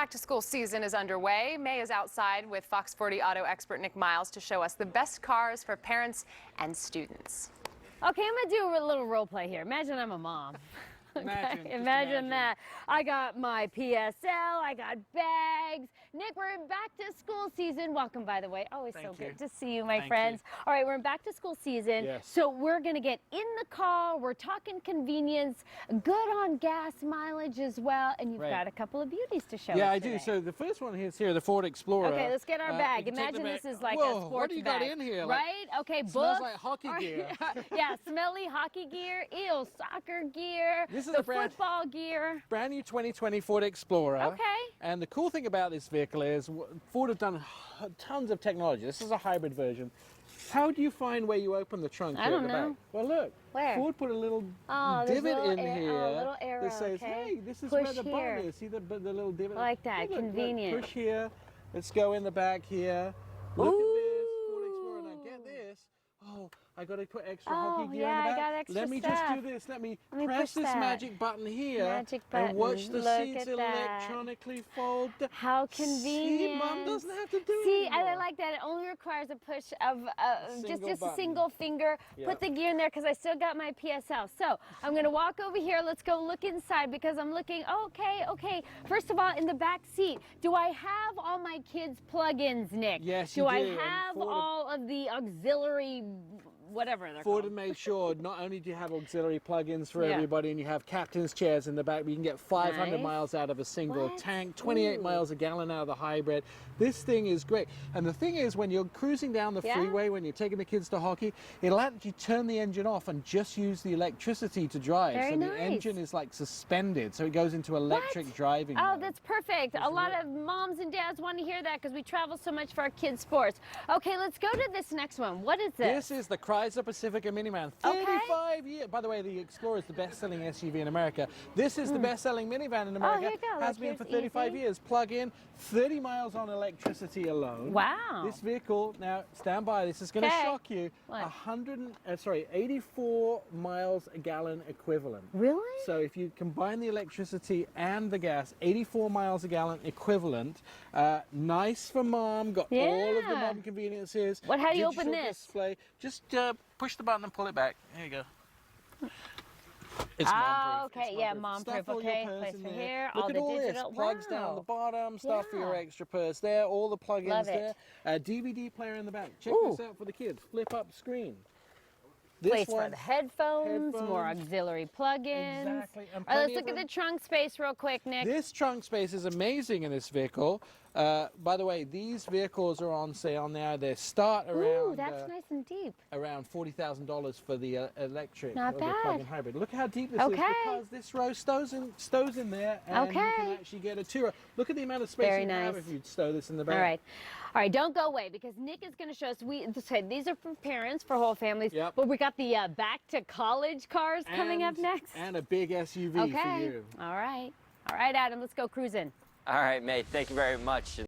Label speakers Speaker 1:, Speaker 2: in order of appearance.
Speaker 1: Back to school season is underway. May is outside with Fox 40 auto expert Nick Miles to show us the best cars for parents and students.
Speaker 2: Okay, I'm gonna do a little role play here. Imagine I'm a mom. Imagine that. I got my PSL, I got bags. Nick, we're in back to school season. Welcome, by the way. Always so good to see you, my friends. All right, we're in back to school season.
Speaker 3: Yes.
Speaker 2: So we're gonna get in the car. We're talking convenience, good on gas mileage as well. And you've got a couple of beauties to show us.
Speaker 3: Yeah, I
Speaker 2: today.
Speaker 3: do. So the first one is here, the Ford Explorer.
Speaker 2: Okay, let's get our bag. Imagine this is like a sports
Speaker 3: what do you
Speaker 2: bag,
Speaker 3: got in here?
Speaker 2: right? Okay,
Speaker 3: Smells
Speaker 2: books.
Speaker 3: like hockey gear.
Speaker 2: Yeah, smelly hockey gear, ew, soccer gear,
Speaker 3: This is
Speaker 2: the
Speaker 3: a
Speaker 2: football gear.
Speaker 3: Brand new 2020 Ford Explorer.
Speaker 2: Okay.
Speaker 3: And the cool thing about this vehicle is Ford have done tons of technology. This is a hybrid version. How do you find where you open the trunk here
Speaker 2: I don't
Speaker 3: at the
Speaker 2: know.
Speaker 3: back? Well, look.
Speaker 2: Where?
Speaker 3: Ford put a little
Speaker 2: there's
Speaker 3: divot
Speaker 2: little
Speaker 3: in here
Speaker 2: little arrow,
Speaker 3: that says,
Speaker 2: okay.
Speaker 3: hey, this is
Speaker 2: Push
Speaker 3: where the
Speaker 2: here.
Speaker 3: button is. See the little divot?
Speaker 2: I like that,
Speaker 3: Look,
Speaker 2: convenient.
Speaker 3: Push here. Let's go in the back here. Look at this Ford Explorer. Now get this. Oh, I got to put extra hockey gear in the back.
Speaker 2: I got extra
Speaker 3: Let me
Speaker 2: stuff.
Speaker 3: just do this. Let me
Speaker 2: push
Speaker 3: press this
Speaker 2: that.
Speaker 3: magic button here
Speaker 2: Magic
Speaker 3: and watch
Speaker 2: button.
Speaker 3: the
Speaker 2: Look
Speaker 3: seats
Speaker 2: at that.
Speaker 3: electronically fold down.
Speaker 2: How convenient.
Speaker 3: See, Mom doesn't have to do
Speaker 2: See,
Speaker 3: it
Speaker 2: and I
Speaker 3: anymore.
Speaker 2: like that. It only requires a push of just a
Speaker 3: button.
Speaker 2: single finger.
Speaker 3: Yep.
Speaker 2: Put the gear in there because I still got my PSL. So I'm going to walk over here. Let's go look inside because I'm looking. Okay. First of all, in the back seat, do I have all my kids' plug-ins, Nick?
Speaker 3: Yes,
Speaker 2: do
Speaker 3: you
Speaker 2: I
Speaker 3: do. And
Speaker 2: have
Speaker 3: Ford
Speaker 2: all of the auxiliary whatever they're
Speaker 3: Ford
Speaker 2: called?
Speaker 3: have made sure not only do you have auxiliary plug-ins for
Speaker 2: Yeah.
Speaker 3: everybody and you have captain's chairs in the back, but you can get 500
Speaker 2: Nice.
Speaker 3: miles out of a single
Speaker 2: What?
Speaker 3: tank, 28
Speaker 2: Ooh.
Speaker 3: miles a gallon out of the hybrid. This thing is great. And the thing is, when you're cruising down the
Speaker 2: Yeah.
Speaker 3: freeway, when you're taking the kids to hockey, it'll let you turn the engine off and just use the electricity to drive.
Speaker 2: Very
Speaker 3: so
Speaker 2: nice.
Speaker 3: the engine is like suspended, so it goes into electric driving
Speaker 2: Oh,
Speaker 3: mode.
Speaker 2: that's perfect. A lot of moms and dads want to hear that because we travel so much for our kids' sports. Okay, let's go to this next one. What is this?
Speaker 3: This is the Chrysler Pacifica Minivan.
Speaker 2: Okay.
Speaker 3: 35 years. By the way, the Explorer is the best-selling SUV in America. This is the best-selling minivan in America.
Speaker 2: here you go.
Speaker 3: Has
Speaker 2: Look,
Speaker 3: been for
Speaker 2: here's
Speaker 3: 35
Speaker 2: easy.
Speaker 3: years. Plug in, 30 miles on electricity alone.
Speaker 2: Wow.
Speaker 3: This vehicle, now stand by, this is going to
Speaker 2: Okay.
Speaker 3: shock you.
Speaker 2: What?
Speaker 3: 84 miles a gallon equivalent.
Speaker 2: Really?
Speaker 3: So if you combine the electricity and the gas, 84 miles a gallon equivalent. Nice for mom, got all of the
Speaker 2: Yeah.
Speaker 3: mom conveniences.
Speaker 2: How do you open
Speaker 3: Digital
Speaker 2: this?
Speaker 3: Display. Just push the button and pull it back. There you go. It's
Speaker 2: Oh,
Speaker 3: mom-proof.
Speaker 2: okay,
Speaker 3: It's
Speaker 2: yeah,
Speaker 3: mom-proof.
Speaker 2: mom-proof,
Speaker 3: Stuff all your
Speaker 2: okay.
Speaker 3: purse
Speaker 2: Place
Speaker 3: in
Speaker 2: for
Speaker 3: there.
Speaker 2: here,
Speaker 3: Look
Speaker 2: all
Speaker 3: at
Speaker 2: the
Speaker 3: all
Speaker 2: digital-
Speaker 3: this. Plugs down
Speaker 2: wow.
Speaker 3: the bottom, stuff for your
Speaker 2: Yeah.
Speaker 3: extra purse there. All the plug-ins
Speaker 2: Love
Speaker 3: there.
Speaker 2: it.
Speaker 3: DVD player in the back. Check
Speaker 2: Ooh.
Speaker 3: this out for the kids. Flip up screen. This
Speaker 2: Place for
Speaker 3: one,
Speaker 2: the headphones, more
Speaker 3: headphones.
Speaker 2: auxiliary plug-ins.
Speaker 3: Exactly, and
Speaker 2: All right, let's
Speaker 3: plenty
Speaker 2: look
Speaker 3: of
Speaker 2: at the trunk space real quick, Nick.
Speaker 3: This trunk space is amazing in this vehicle. By the way, these vehicles are on sale now. They start
Speaker 2: Ooh,
Speaker 3: around
Speaker 2: that's nice and deep.
Speaker 3: around $40,000 for the electric
Speaker 2: Not
Speaker 3: or the
Speaker 2: bad.
Speaker 3: plug-in hybrid. Look how deep this
Speaker 2: Okay.
Speaker 3: is because this row stows in there, and you can
Speaker 2: Okay.
Speaker 3: actually get a two-row. Look at the amount of space
Speaker 2: Very
Speaker 3: you have
Speaker 2: nice.
Speaker 3: if you stow this in the back.
Speaker 2: All right, don't go away because Nick is going to show us. These are for parents, for whole families.
Speaker 3: Yep.
Speaker 2: But we got the back to college cars coming up next.
Speaker 3: And a big SUV for
Speaker 2: Okay.
Speaker 3: you.
Speaker 2: All right, Adam, let's go cruising.
Speaker 4: All right, mate. Thank you very much.